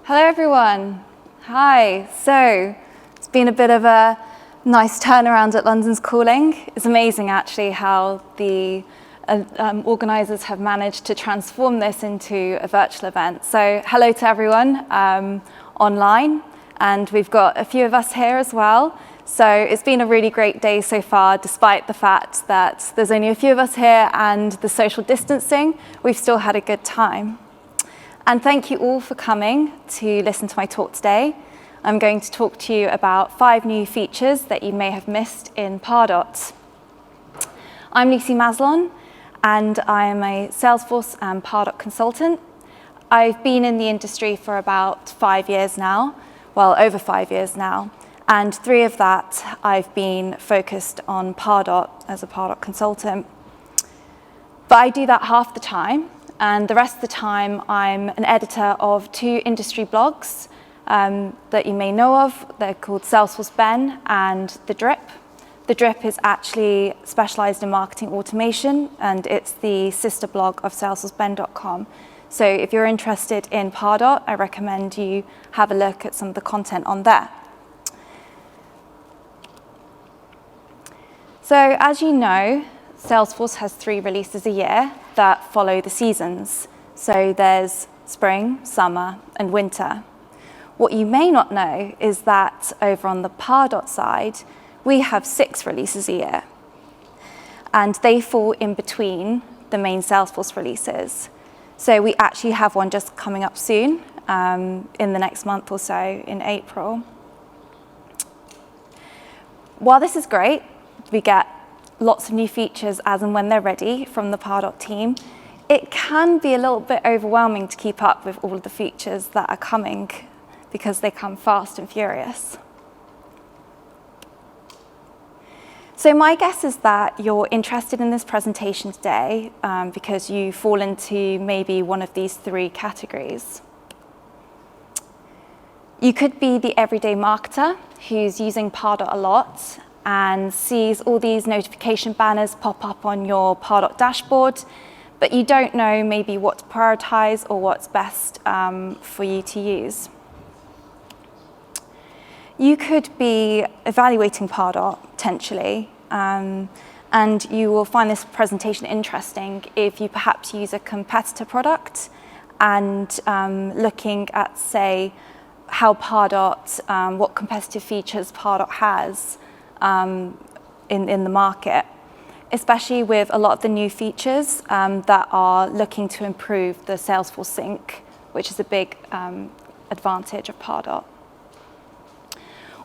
Hello everyone. Hi. So it's been a bit of a nice turnaround at London's Calling. It's amazing actually how the organisers have managed to transform this into a virtual event. So hello to everyone online, and we've got a few of us here as well. So it's been a really great day so far, despite the fact that there's only a few of us here and the social distancing. We've still had a good time. And thank you all for coming to listen to my talk today. I'm going to talk to you about 5 new features that you may have missed in Pardot. I'm Lucy Mazalon, and I am a Salesforce and Pardot consultant. I've been in the industry for about 5 years now, well, over 5 years now, and 3 of that I've been focused on Pardot as a Pardot consultant. But I do that half the time. And the rest of the time, I'm an editor of 2 industry blogs that you may know of. They're called Salesforce Ben and The Drip. The Drip is actually specialized in marketing automation, and it's the sister blog of salesforceben.com. So if you're interested in Pardot, I recommend you have a look at some of the content on there. So as you know, Salesforce has 3 releases a year that follow the seasons. So there's spring, summer, and winter. What you may not know is that over on the Pardot side, we have 6 releases a year. And they fall in between the main Salesforce releases. So we actually have one just coming up soon, in the next month or so, in April. While this is great, we get lots of new features as and when they're ready from the Pardot team, it can be a little bit overwhelming to keep up with all of the features that are coming because they come fast and furious. So my guess is that you're interested in this presentation today because you fall into maybe one of these 3 categories. You could be the everyday marketer who's using Pardot a lot and sees all these notification banners pop up on your Pardot dashboard, but you don't know maybe what to prioritize or what's best for you to use. You could be evaluating Pardot potentially, and you will find this presentation interesting if you perhaps use a competitor product and looking at, say, how Pardot, what competitive features Pardot has in the market, especially with a lot of the new features that are looking to improve the Salesforce sync, which is a big advantage of Pardot.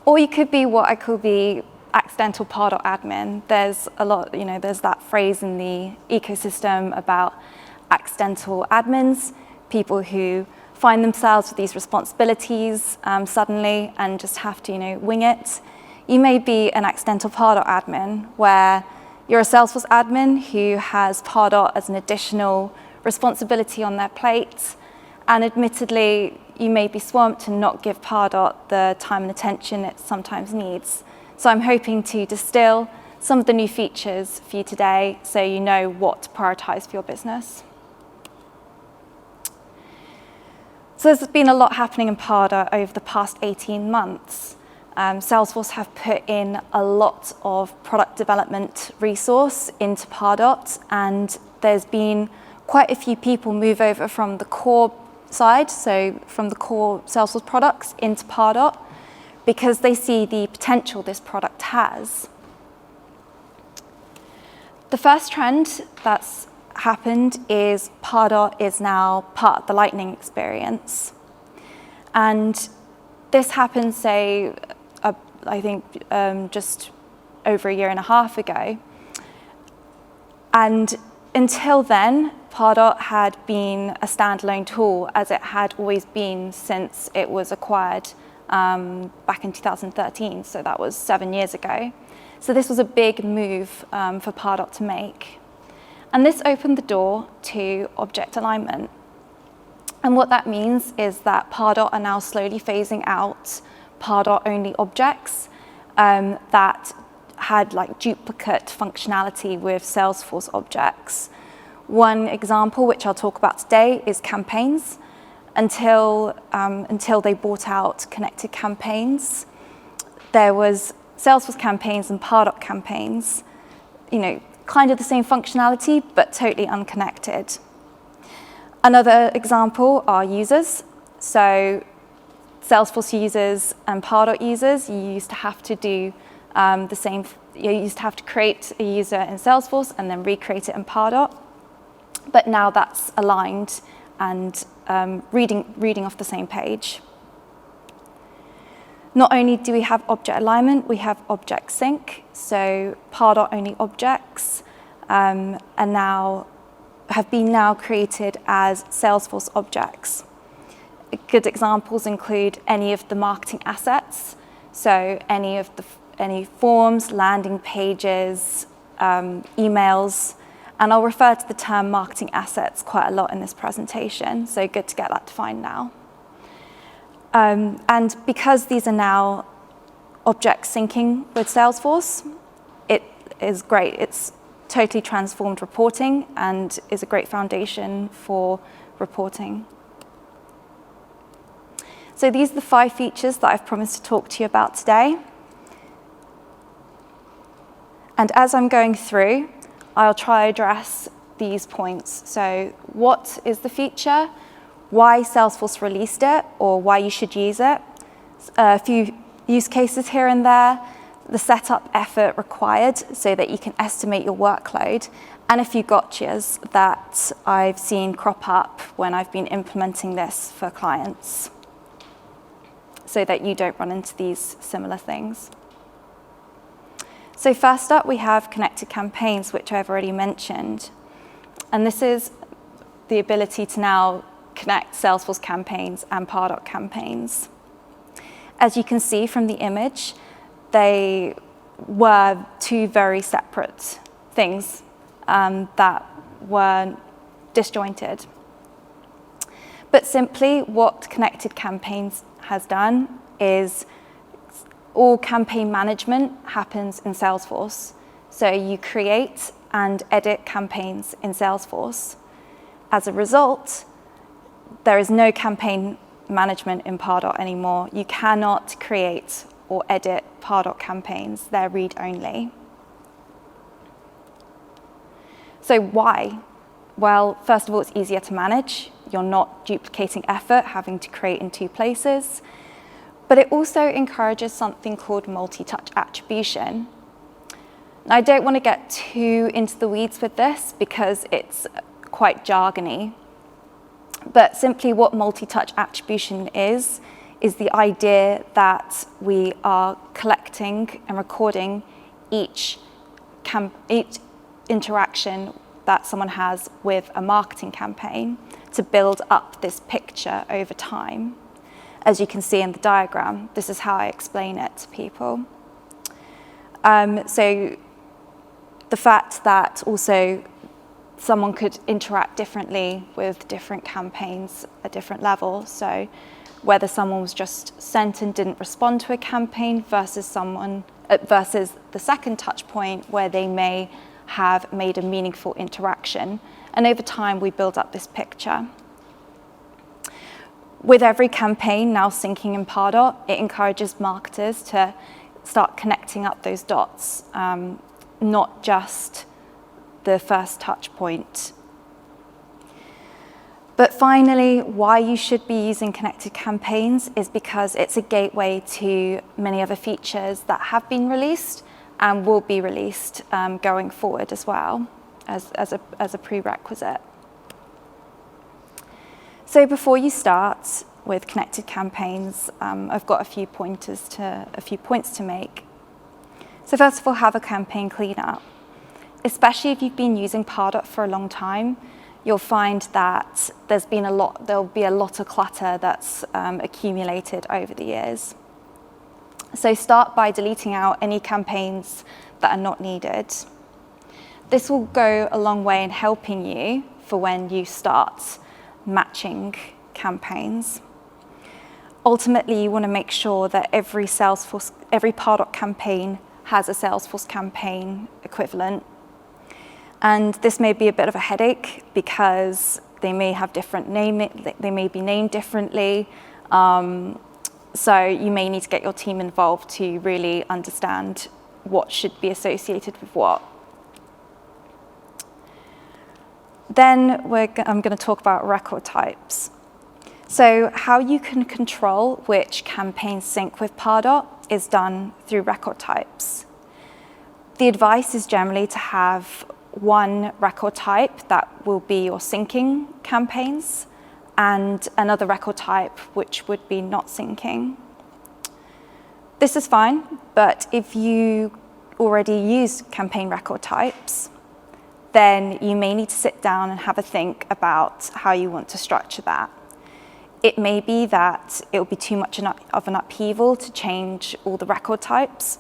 Or you could be what I call the accidental Pardot admin. There's a lot, there's that phrase in the ecosystem about accidental admins, people who find themselves with these responsibilities suddenly and just have to, wing it. You may be an accidental Pardot admin where you're a Salesforce admin who has Pardot as an additional responsibility on their plate, and admittedly, you may be swamped and not give Pardot the time and attention it sometimes needs. So I'm hoping to distill some of the new features for you today so you know what to prioritize for your business. So there's been a lot happening in Pardot over the past 18 months. Salesforce have put in a lot of product development resource into Pardot, and there's been quite a few people move over from the core side, so from the core Salesforce products into Pardot, because they see the potential this product has. The first trend that's happened is Pardot is now part of the Lightning experience. And this happened, say, I think just over 1.5 years ago. And until then, Pardot had been a standalone tool, as it had always been since it was acquired back in 2013, so that was 7 years ago. So this was a big move for Pardot to make. And this opened the door to object alignment. And what that means is that Pardot are now slowly phasing out Pardot-only objects that had duplicate functionality with Salesforce objects. One example, which I'll talk about today, is campaigns. until they brought out connected campaigns. There was Salesforce campaigns and Pardot campaigns, kind of the same functionality, but totally unconnected. Another example are users. So Salesforce users and Pardot users, you used to have to do the same. You used to have to create a user in Salesforce and then recreate it in Pardot. But now that's aligned and reading off the same page. Not only do we have object alignment, we have object sync. So Pardot only objects have been created as Salesforce objects. Good examples include any of the marketing assets. So any forms, landing pages, emails, and I'll refer to the term marketing assets quite a lot in this presentation, so good to get that defined now. And because these are now object syncing with Salesforce, it is great. It's totally transformed reporting and is a great foundation for reporting. So these are the 5 features that I've promised to talk to you about today. And as I'm going through, I'll try to address these points. So what is the feature? Why Salesforce released it, or why you should use it? A few use cases here and there. The setup effort required so that you can estimate your workload, and a few gotchas that I've seen crop up when I've been implementing this for clients, so that you don't run into these similar things. So first up, we have connected campaigns, which I've already mentioned. And this is the ability to now connect Salesforce campaigns and Pardot campaigns. As you can see from the image, they were 2 very separate things that were disjointed. But simply, what connected campaigns has done is all campaign management happens in Salesforce. So you create and edit campaigns in Salesforce. As a result, there is no campaign management in Pardot anymore. You cannot create or edit Pardot campaigns. They're read-only. So why? Well, first of all, it's easier to manage. You're not duplicating effort, having to create in 2 places. But it also encourages something called multi-touch attribution. Now, I don't want to get too into the weeds with this because it's quite jargony. But simply what multi-touch attribution is the idea that we are collecting and recording each interaction that someone has with a marketing campaign to build up this picture over time. As you can see in the diagram, this is how I explain it to people. So the fact that also someone could interact differently with different campaigns at different levels. So whether someone was just sent and didn't respond to a campaign versus the second touch point where they may have made a meaningful interaction. And over time, we build up this picture. With every campaign now syncing in Pardot, it encourages marketers to start connecting up those dots, not just the first touch point. But finally, why you should be using connected campaigns is because it's a gateway to many other features that have been released and will be released going forward as well as a prerequisite. So before you start with connected campaigns, I've got a few points to make. So first of all, have a campaign cleanup. Especially if you've been using Pardot for a long time, you'll find that there'll be a lot of clutter that's accumulated over the years. So start by deleting out any campaigns that are not needed. This will go a long way in helping you for when you start matching campaigns. Ultimately, you want to make sure that every Pardot campaign has a Salesforce campaign equivalent. And this may be a bit of a headache because they may have different they may be named differently. So you may need to get your team involved to really understand what should be associated with what. Then I'm going to talk about record types. So how you can control which campaigns sync with Pardot is done through record types. The advice is generally to have one record type that will be your syncing campaigns and another record type which would be not syncing. This is fine, but if you already use campaign record types, then you may need to sit down and have a think about how you want to structure that. It may be that it will be too much of an upheaval to change all the record types.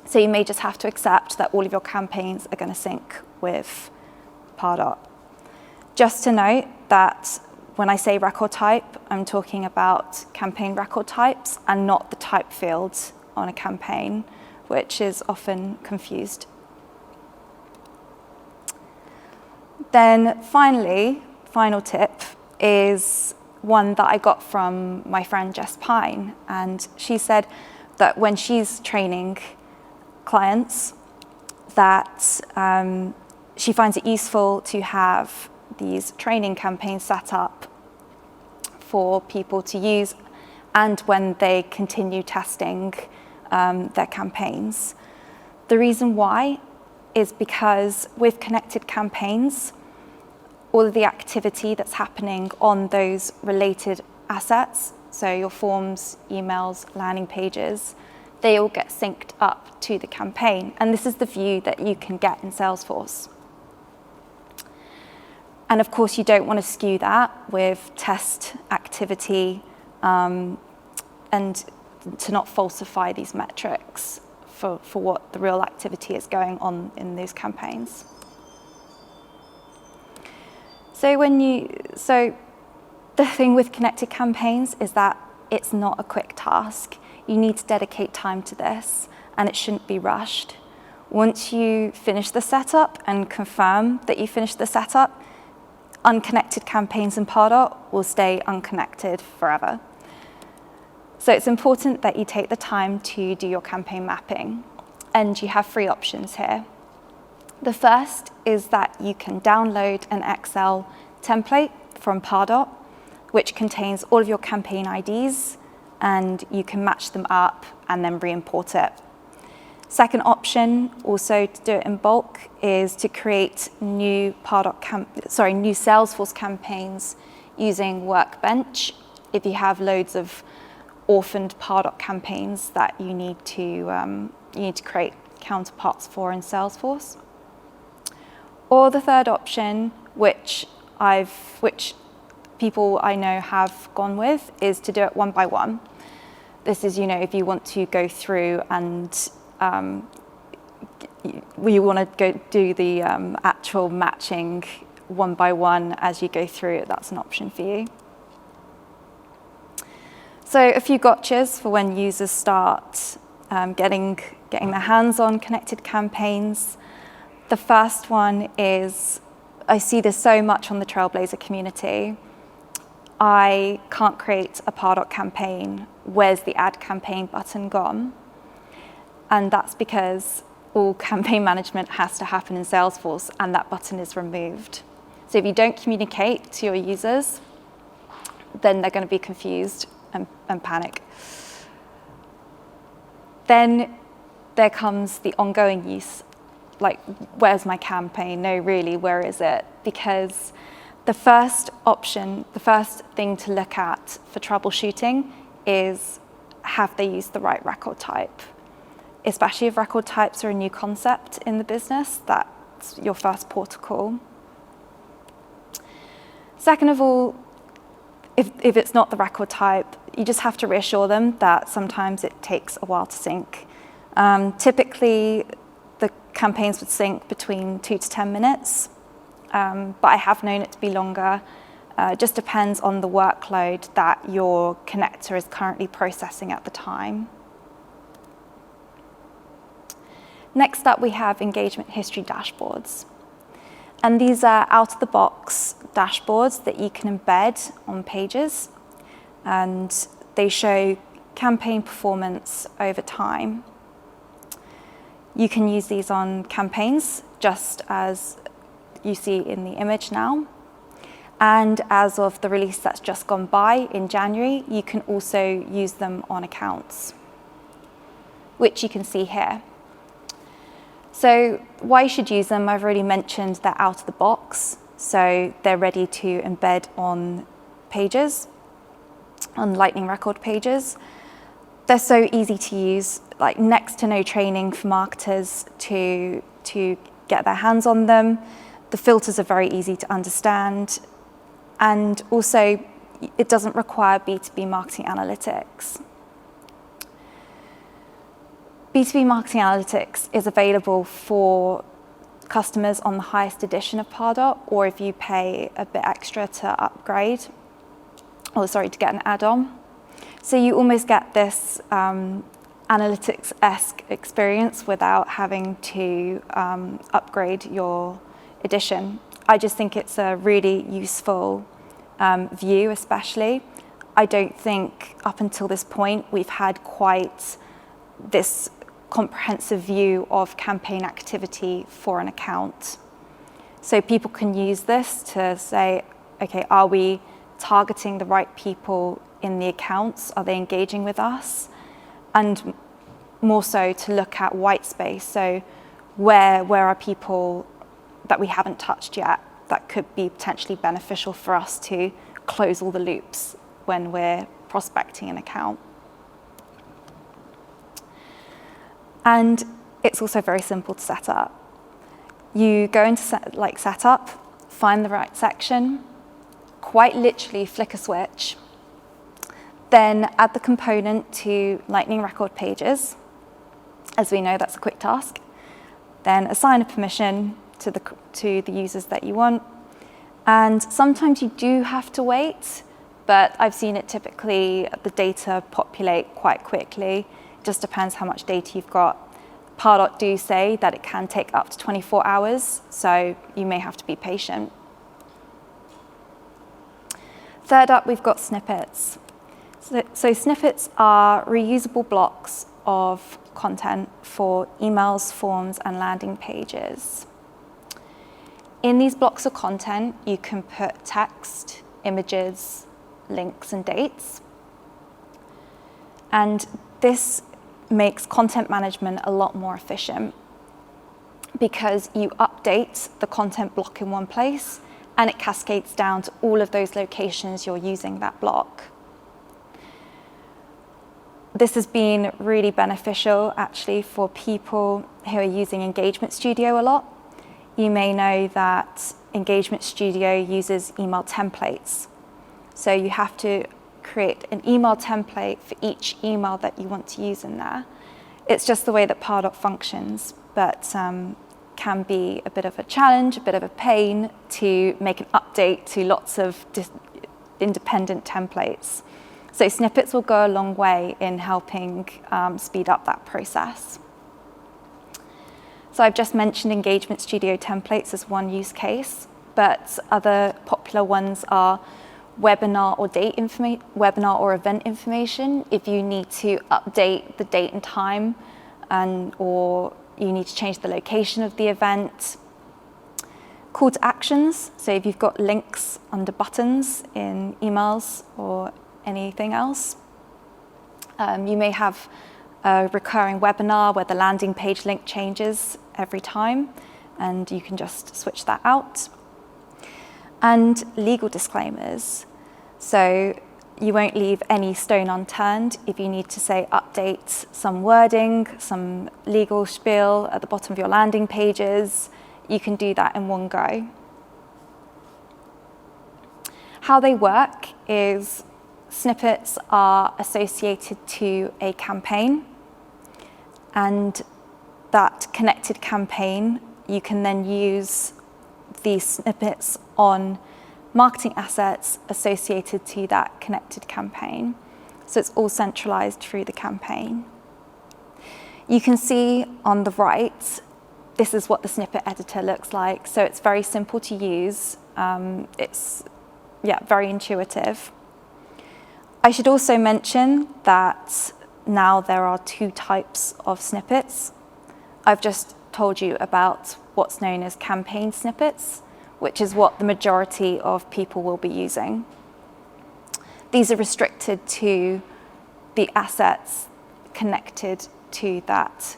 So you may just have to accept that all of your campaigns are going to sync with Pardot. Just to note that when I say record type, I'm talking about campaign record types and not the type fields on a campaign, which is often confused. Then finally, final tip is one that I got from my friend Jess Pine, and she said that when she's training clients that she finds it useful to have these training campaigns set up for people to use and when they continue testing their campaigns. The reason why is because with connected campaigns, all of the activity that's happening on those related assets, so your forms, emails, landing pages, they all get synced up to the campaign. And this is the view that you can get in Salesforce. And of course, you don't want to skew that with test activity and to not falsify these metrics for what the real activity is going on in those campaigns. So the thing with connected campaigns is that it's not a quick task. You need to dedicate time to this, and it shouldn't be rushed. Once you finish the setup and confirm that you finished the setup, unconnected campaigns in Pardot will stay unconnected forever. So it's important that you take the time to do your campaign mapping, and you have 3 options here. The first is that you can download an Excel template from Pardot, which contains all of your campaign IDs, and you can match them up and then re-import it. Second option, also to do it in bulk, is to create new Salesforce campaigns using Workbench if you have loads of orphaned Pardot campaigns that you need to create counterparts for in Salesforce. Or the third option, which people I know have gone with, is to do it one by one. This is, if you want to go through and you want to go do the actual matching one by one as you go through it, that's an option for you. So a few gotchas for when users start getting their hands on connected campaigns. The first one is, I see this so much on the Trailblazer community. I can't create a Pardot campaign. Where's the add campaign button gone? And that's because all campaign management has to happen in Salesforce and that button is removed. So if you don't communicate to your users, then they're going to be confused and panic. Then there comes the ongoing use. Like, where's my campaign? No, really, where is it? Because the first option, the first thing to look at for troubleshooting is, have they used the right record type? Especially if record types are a new concept in the business, that's your first port of call. Second of all, if it's not the record type, you just have to reassure them that sometimes it takes a while to sync. Typically, the campaigns would sync between 2 to 10 minutes, but I have known it to be longer. It just depends on the workload that your connector is currently processing at the time. Next up, we have engagement history dashboards. And these are out-of-the-box dashboards that you can embed on pages, and they show campaign performance over time. You can use these on campaigns, just as you see in the image now. And as of the release that's just gone by in January, you can also use them on accounts, which you can see here. So why you should use them, I've already mentioned they're out of the box, so they're ready to embed on pages, on Lightning Record pages. They're so easy to use, like next to no training for marketers to get their hands on them. The filters are very easy to understand. And also, it doesn't require B2B marketing analytics. B2B marketing analytics is available for customers on the highest edition of Pardot, or if you pay a bit extra to upgrade, to get an add-on. So you almost get this analytics-esque experience without having to upgrade your edition. I just think it's a really useful view, especially. I don't think up until this point we've had quite this comprehensive view of campaign activity for an account. So people can use this to say, okay, are we targeting the right people in the accounts? Are they engaging with us? And more so to look at white space. So where are people that we haven't touched yet that could be potentially beneficial for us to close all the loops when we're prospecting an account. And it's also very simple to set up. You go into setup, find the right section, quite literally flick a switch, then add the component to Lightning Record pages. As we know, that's a quick task. Then assign a permission to the users that you want. And sometimes you do have to wait, but I've seen it typically, the data populate quite quickly. It just depends how much data you've got. Pardot do say that it can take up to 24 hours, so you may have to be patient. Third up, we've got snippets. So snippets are reusable blocks of content for emails, forms, and landing pages. In these blocks of content, you can put text, images, links, and dates. And this makes content management a lot more efficient because you update the content block in one place and it cascades down to all of those locations you're using that block. This has been really beneficial actually for people who are using Engagement Studio a lot. You may know that Engagement Studio uses email templates. So you have to create an email template for each email that you want to use in there. It's just the way that Pardot functions, but can be a bit of a challenge, a bit of a pain to make an update to lots of independent templates. So snippets will go a long way in helping speed up that process. So I've just mentioned Engagement Studio templates as one use case, but other popular ones are webinar or event information. If you need to update the date and time, or you need to change the location of the event. Call to actions, so if you've got links under buttons in emails or anything else. You may have a recurring webinar where the landing page link changes every time, and you can just switch that out. And legal disclaimers. So you won't leave any stone unturned if you need to say update some wording, some legal spiel at the bottom of your landing pages. You can do that in one go. How they work is snippets are associated to a campaign, and that connected campaign, you can then use these snippets on marketing assets associated to that connected campaign. So it's all centralized through the campaign. You can see on the right, this is what the snippet editor looks like. So it's very simple to use. It's very intuitive. I should also mention that now there are 2 types of snippets. I've just told you about what's known as campaign snippets, which is what the majority of people will be using. These are restricted to the assets connected to that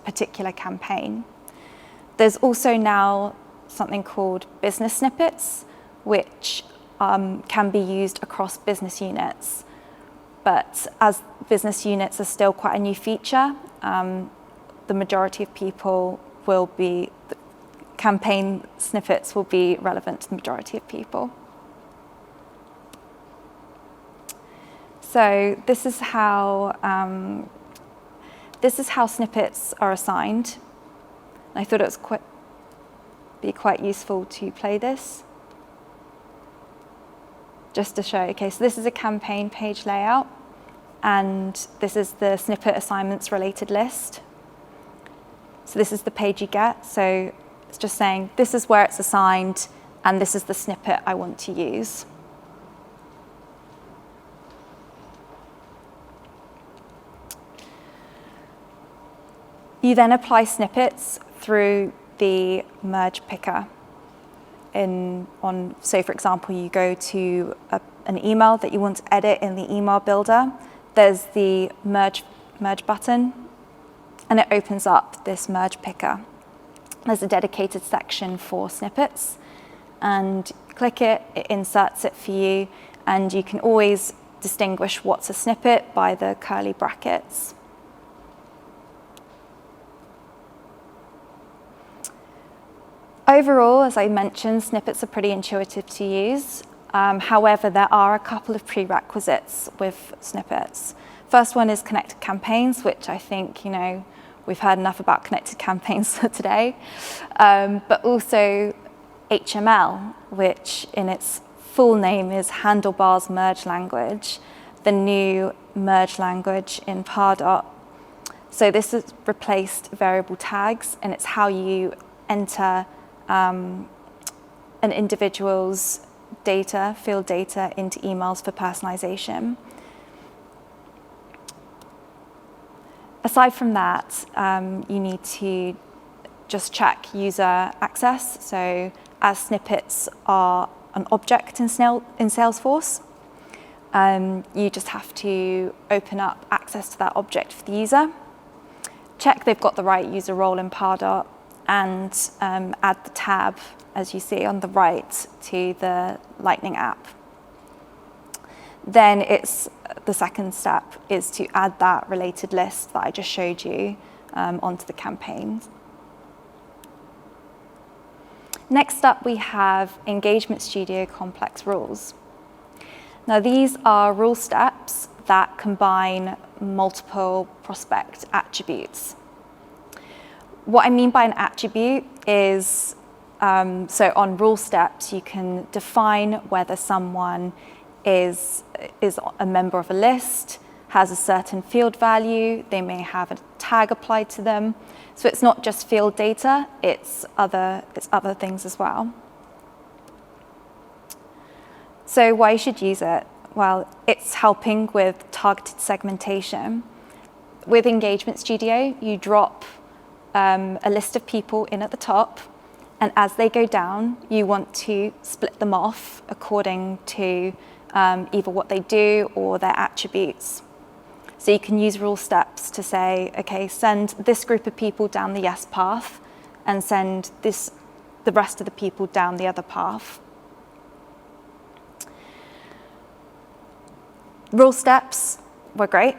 particular campaign. There's also now something called business snippets, which can be used across business units. But as business units are still quite a new feature, the majority of people will be, campaign snippets will be relevant to the majority of people. So this is how snippets are assigned. I thought it was be quite useful to play this, just to show. Okay, so this is a campaign page layout, and this is the snippet assignments related list. So this is the page you get. So it's just saying this is where it's assigned, and this is the snippet I want to use. You then apply snippets through the merge picker. So for example, you go to an email that you want to edit in the email builder. There's the merge button, and it opens up this merge picker. There's a dedicated section for snippets, and click it, it inserts it for you, and you can always distinguish what's a snippet by the curly brackets. Overall, as I mentioned, snippets are pretty intuitive to use. However, there are a couple of prerequisites with snippets. First one is connected campaigns, which I think, we've heard enough about connected campaigns for today. But also HML, which in its full name is Handlebars Merge Language, the new merge language in Pardot. So this has replaced variable tags, and it's how you enter an individual's data, field data, into emails for personalization. Aside from that, you need to just check user access. So as snippets are an object in Salesforce, you just have to open up access to that object for the user, check they've got the right user role in Pardot, and add the tab, as you see on the right, to the Lightning app. Then the second step is to add that related list that I just showed you onto the campaigns. Next up, we have Engagement Studio Complex Rules. Now, these are rule steps that combine multiple prospect attributes. What I mean by an attribute is, so on rule steps, you can define whether someone is a member of a list, has a certain field value, they may have a tag applied to them. So it's not just field data, it's other things as well. So why you should use it? Well, it's helping with targeted segmentation. With Engagement Studio, you drop a list of people in at the top, and as they go down, you want to split them off according to either what they do or their attributes. So you can use rule steps to say, okay, send this group of people down the yes path, and send the rest of the people down the other path. Rule steps were great,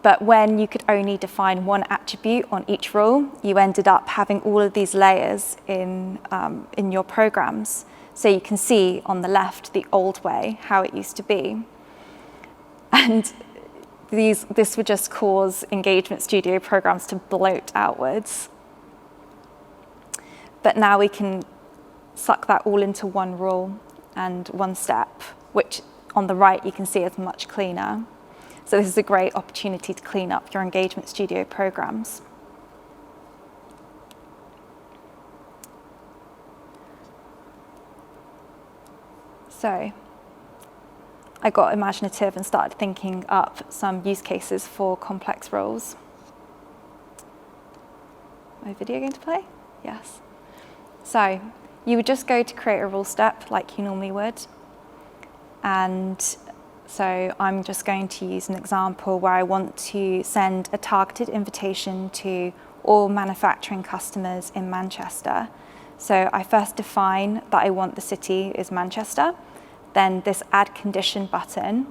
but when you could only define one attribute on each rule, you ended up having all of these layers in your programs. So you can see on the left the old way, how it used to be. And this would just cause Engagement Studio programs to bloat outwards. But now we can suck that all into one rule and one step, which on the right you can see is much cleaner. So this is a great opportunity to clean up your Engagement Studio programs. So I got imaginative and started thinking up some use cases for complex roles. My video going to play? Yes. So you would just go to create a rule step like you normally would. And so I'm just going to use an example where I want to send a targeted invitation to all manufacturing customers in Manchester. So I first define that I want the city is Manchester. Then this add condition button,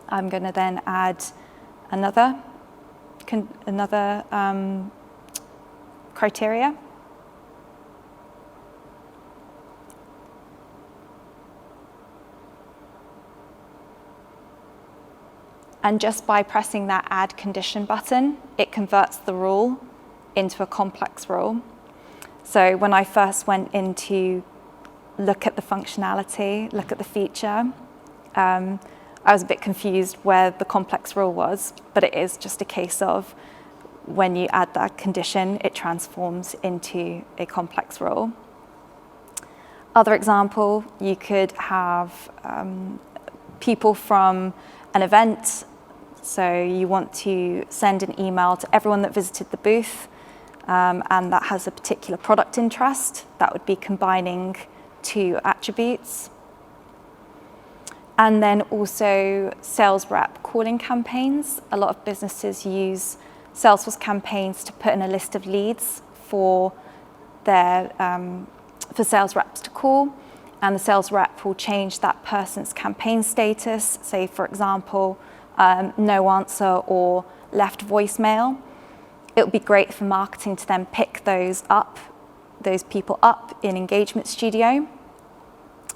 I'm going to then add another criteria. And just by pressing that add condition button, it converts the rule into a complex rule. So when I first went in to look at the functionality, look at the feature, I was a bit confused where the complex rule was, but it is just a case of when you add that condition, it transforms into a complex rule. Other example, you could have people from an event. So you want to send an email to everyone that visited the booth, and that has a particular product interest. That would be combining two attributes. And then also sales rep calling campaigns. A lot of businesses use Salesforce campaigns to put in a list of leads for their for sales reps to call, and the sales rep will change that person's campaign status. Say, for example, no answer or left voicemail. It would be great for marketing to then pick those people up in Engagement Studio.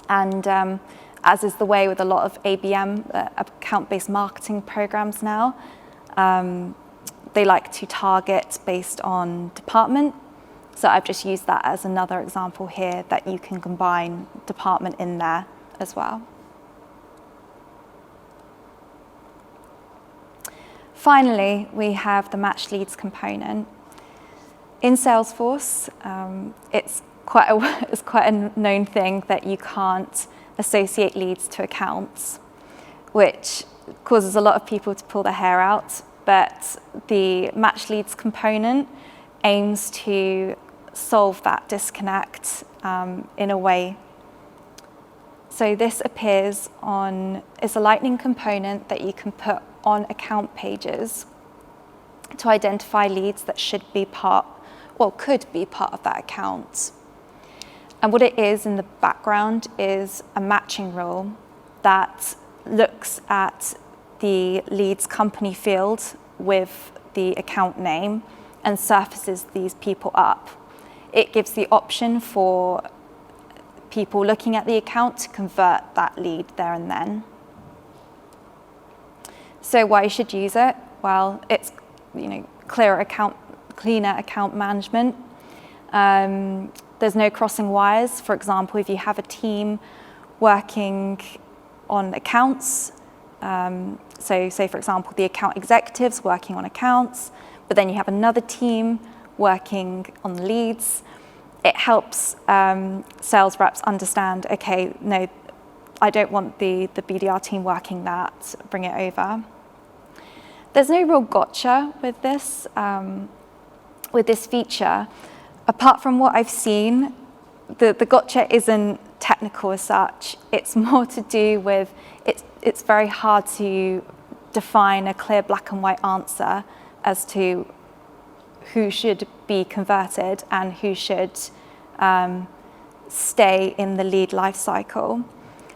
And as is the way with a lot of ABM, account-based marketing programs now, they like to target based on department. So I've just used that as another example here that you can combine department in there as well. Finally, we have the match leads component. In Salesforce, it's quite a known thing that you can't associate leads to accounts, which causes a lot of people to pull their hair out. But the match leads component aims to solve that disconnect in a way. So this appears on, it's a Lightning component that you can put on account pages to identify leads that should be could be part of that account. And what it is in the background is a matching rule that looks at the leads company field with the account name and surfaces these people up. It gives the option for people looking at the account to convert that lead there and then. So why you should use it? Well, it's cleaner account management. There's no crossing wires. For example, if you have a team working on accounts, so say for example the account executives working on accounts, but then you have another team working on the leads, it helps sales reps understand, okay, no, I don't want the BDR team working that, bring it over. There's no real gotcha with this feature. Apart from what I've seen, the gotcha isn't technical as such. It's more to do with, it's very hard to define a clear black and white answer as to who should be converted and who should stay in the lead life cycle.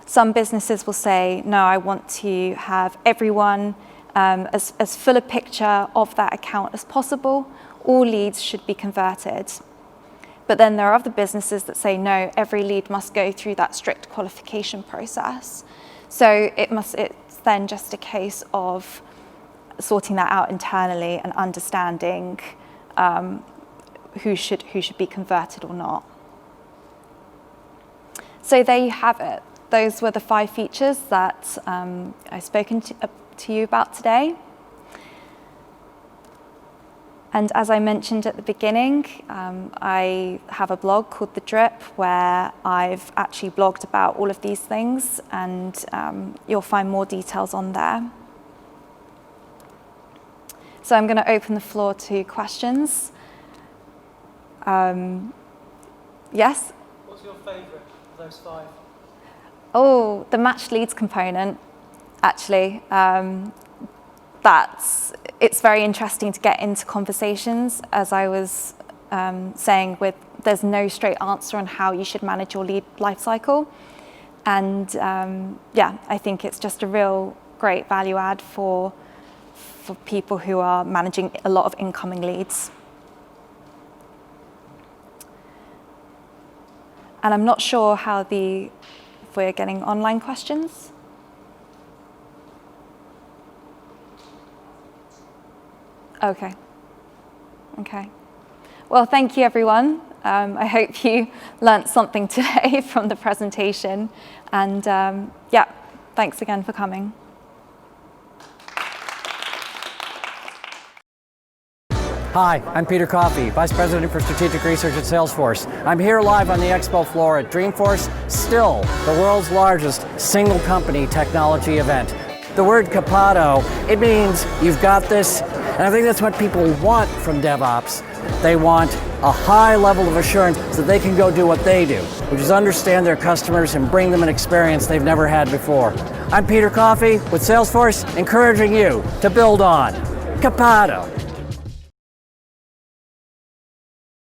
Some businesses will say, no, I want to have everyone as full a picture of that account as possible. All leads should be converted. But then there are other businesses that say, no, every lead must go through that strict qualification process. So it's then just a case of sorting that out internally and understanding who should be converted or not. So there you have it. Those were the 5 features that I've spoken to you about today. And as I mentioned at the beginning, I have a blog called The Drip where I've actually blogged about all of these things, and you'll find more details on there. So I'm going to open the floor to questions. Yes? What's your favourite of those 5? Oh, the matched leads component, actually. It's very interesting to get into conversations, as I was saying, there's no straight answer on how you should manage your lead lifecycle. And yeah, I think it's just a real great value add for people who are managing a lot of incoming leads. And I'm not sure if we're getting online questions. Okay. Well, thank you, everyone. I hope you learnt something today from the presentation. And yeah, thanks again for coming. Hi, I'm Peter Coffey, Vice President for Strategic Research at Salesforce. I'm here live on the expo floor at Dreamforce, still the world's largest single company technology event. The word capado, it means you've got this, and I think that's what people want from DevOps. They want a high level of assurance so that they can go do what they do, which is understand their customers and bring them an experience they've never had before. I'm Peter Coffey with Salesforce, encouraging you to build on capado.